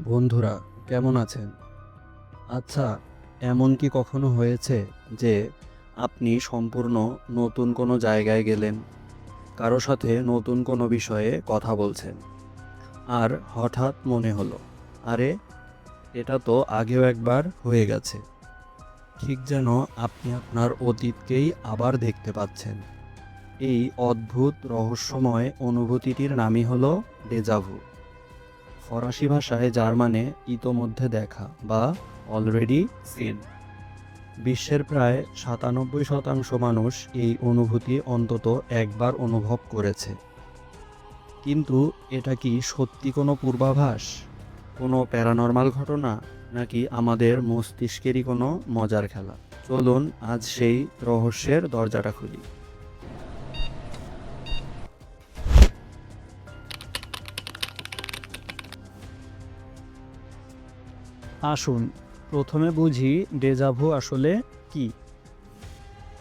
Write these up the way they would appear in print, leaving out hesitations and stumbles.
বন্ধুরা, কেমন আছেন? আচ্ছা, এমন কি কখনো হয়েছে যে আপনি সম্পূর্ণ নতুন কোনো জায়গায় গেলেন, কারো সাথে নতুন কোনো বিষয়ে কথা বলছেন, আর হঠাৎ মনে হলো, আরে এটা তো আগেও একবার হয়ে গেছে। ঠিক যেন আপনি আপনার অতীতকেই আবার দেখতে পাচ্ছেন। এই অদ্ভুত রহস্যময় অনুভূতিটির নামই হলো ডেজাভু। ফরাসি ভাষায় যার মানে ইতোমধ্যে দেখা বা অলরেডি সিন। বিশ্বের প্রায় ৯৭% মানুষ এই অনুভূতি অন্তত একবার অনুভব করেছে। কিন্তু এটা কি সত্যি কোনো পূর্বাভাস, কোনো প্যারানরমাল ঘটনা, নাকি আমাদের মস্তিষ্কেরই কোনো মজার খেলা? চলুন আজ সেই রহস্যের দরজাটা খুলি। আসুন প্রথমে বুঝি ডেজাভু আসলে কি।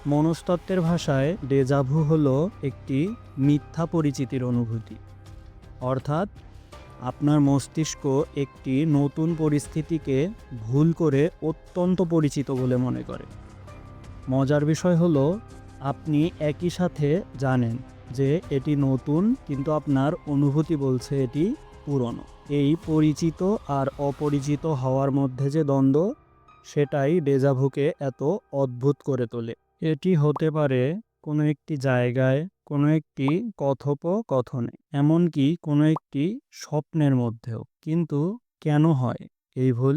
মনস্তত্ত্বের ভাষায় ডেজাভু হলো একটি মিথ্যা পরিচিতির অনুভূতি। অর্থাৎ আপনার মস্তিষ্ক একটি নতুন পরিস্থিতিকে ভুল করে অত্যন্ত পরিচিত বলে মনে করে। মজার বিষয় হলো, আপনি একই সাথে জানেন যে এটি নতুন, কিন্তু আপনার অনুভূতি বলছে এটি পুরনো। এই পরিচিত আর অপরিচিত হওয়ার মধ্যে যে দ্বন্দ্ব, সেটাই ডেজাভুকে এত অদ্ভুত করে তোলে। এটি হতে পারে কোনো একটি জায়গায়, কোনো একটি কথোপকথনে, এমনকি কোনো একটি স্বপ্নের মধ্যেও। কিন্তু কেন হয় এই ভুল?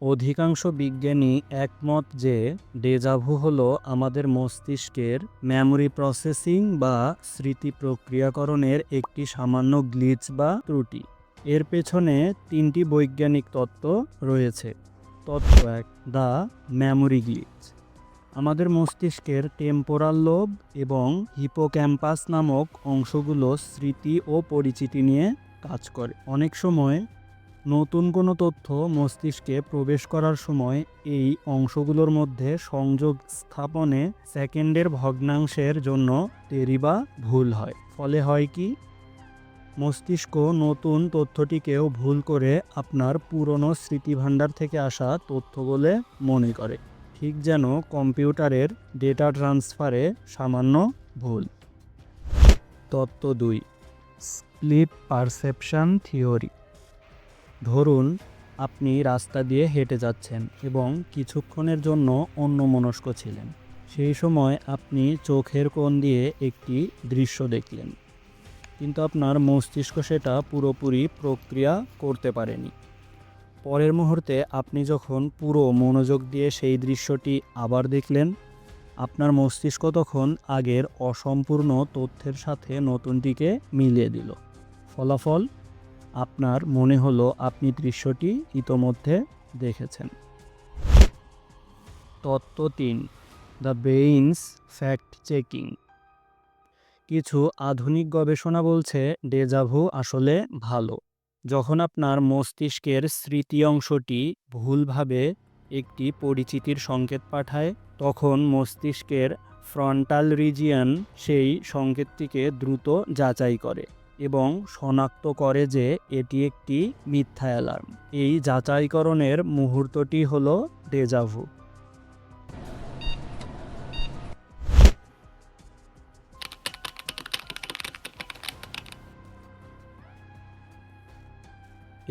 অধিকাংশ বিজ্ঞানী একমত যে ডেজাভু হলো আমাদের মস্তিষ্কের মেমোরি প্রসেসিং বা স্মৃতি প্রক্রিয়াকরণের একটি সামান্য গ্লিচ বা ত্রুটি। এর পেছনে তিনটি বৈজ্ঞানিক তত্ত্ব রয়েছে। তত্ত্ব এক, দ্য মেমোরি গ্লিচ। আমাদের মস্তিষ্কের টেম্পোরাল লোব এবং হিপোক্যাম্পাস নামক অংশগুলো স্মৃতি ও পরিচিতি নিয়ে কাজ করে। অনেক সময় নতুন কোনো তথ্য মস্তিষ্কে প্রবেশ করার সময় এই অংশগুলোর মধ্যে সংযোগ স্থাপনে সেকেন্ডের ভগ্নাংশের জন্য দেরি বা ভুল হয়। ফলে হয় কি, মস্তিষ্ক নতুন তথ্যটিকেও ভুল করে আপনার পুরনো স্মৃতিভাণ্ডার থেকে আসা তথ্য বলে মনে করে। ঠিক যেন কম্পিউটারের ডেটা ট্রান্সফারে সামান্য ভুল। তত্ত্ব দুই, স্প্লিট পারসেপশন থিওরি। ধরুন আপনি রাস্তা দিয়ে হেঁটে যাচ্ছেন এবং কিছুক্ষণের জন্য অন্যমনস্ক ছিলেন। সেই সময় আপনি চোখের কোণ দিয়ে একটি দৃশ্য দেখলেন, কিন্তু আপনার মস্তিষ্ক সেটা পুরোপুরি প্রক্রিয়া করতে পারেনি। পরের মুহূর্তে আপনি যখন পুরো মনোযোগ দিয়ে সেই দৃশ্যটি আবার দেখলেন, আপনার মস্তিষ্ক তখন আগের অসম্পূর্ণ তথ্যের সাথে নতুনটিকে মিলিয়ে দিল। ফলাফল, আপনার মনে হলো আপনি দৃশ্যটি ইতোমধ্যে দেখেছেন। তত্ত্ব তিন, দ্য ব্রেইনস ফ্যাক্ট চেকিং। কিছু আধুনিক গবেষণা বলছে ডেজাভু আসলে ভালো। যখন আপনার মস্তিষ্কের স্মৃতি অংশটি ভুলভাবে একটি পরিচিতির সংকেত পাঠায়, তখন মস্তিষ্কের ফ্রন্টাল রিজিয়ন সেই সংকেতটিকে দ্রুত যাচাই করে এবং শনাক্ত করে যে এটি একটি মিথ্যা অ্যালার্ম। এই যাচাইকরণের মুহূর্তটি হলো ডেজাভু।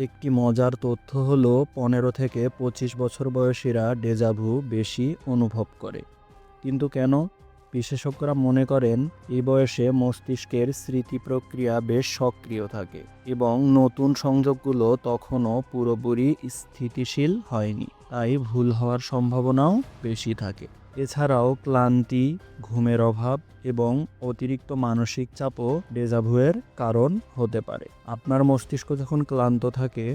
একটি মজার তথ্য হলো ১৫ থেকে ২৫ বছর বয়সীরা ডেজাভু বেশি অনুভব করে। কিন্তু কেন? বিশেষজ্ঞরা মনে করেন এই বয়সে মস্তিষ্কের স্মৃতি প্রক্রিয়া বেশ সক্রিয় থাকে এবং নতুন সংযোগগুলো তখনও পুরোপুরি স্থিতিশীল হয়নি, তাই ভুল হওয়ার সম্ভাবনাও বেশি থাকে। এছাড়াও ক্লান্তি, ঘুমের অভাব এবং অতিরিক্ত মানসিক চাপও ডেজাভুয়ের কারণ হতে পারে। আপনার মস্তিষ্ক যখন ক্লান্ত থাকে,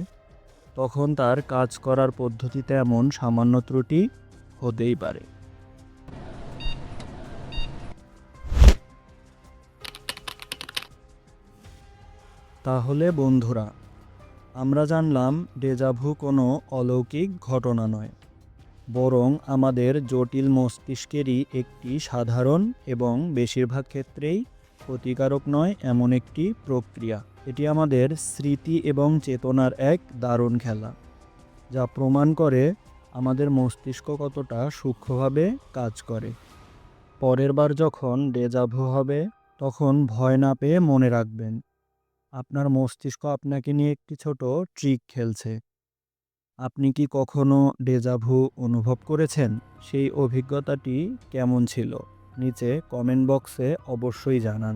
তখন তার কাজ করার পদ্ধতিতে এমন সামান্য ত্রুটি হতেই পারে। তাহলে বন্ধুরা, আমরা জানলাম ডেজাভু কোনো অলৌকিক ঘটনা নয়, বরং আমাদের জটিল মস্তিষ্কেরই একটি সাধারণ এবং বেশিরভাগ ক্ষেত্রেই ক্ষতিকারক নয় এমন একটি প্রক্রিয়া। এটি আমাদের স্মৃতি এবং চেতনার এক দারুণ খেলা, যা প্রমাণ করে আমাদের মস্তিষ্ক কতটা সূক্ষ্মভাবে কাজ করে। পরের বার যখন ডেজাভু হবে, তখন ভয় না পেয়ে মনে রাখবেন, আপনার মস্তিষ্ক আপনাকে নিয়ে একটি ছোট ট্রিক খেলছে। আপনি কি কখনো ডেজাভু অনুভব করেছেন? সেই অভিজ্ঞতাটি কেমন ছিল? নিচে কমেন্ট বক্সে অবশ্যই জানান।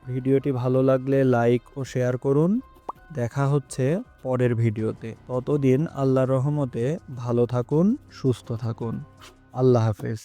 ভিডিওটি ভালো লাগলে লাইক ও শেয়ার করুন। দেখা হচ্ছে পরের ভিডিওতে। ততদিন আল্লাহর রহমতে ভালো থাকুন, সুস্থ থাকুন। আল্লাহ হাফেজ।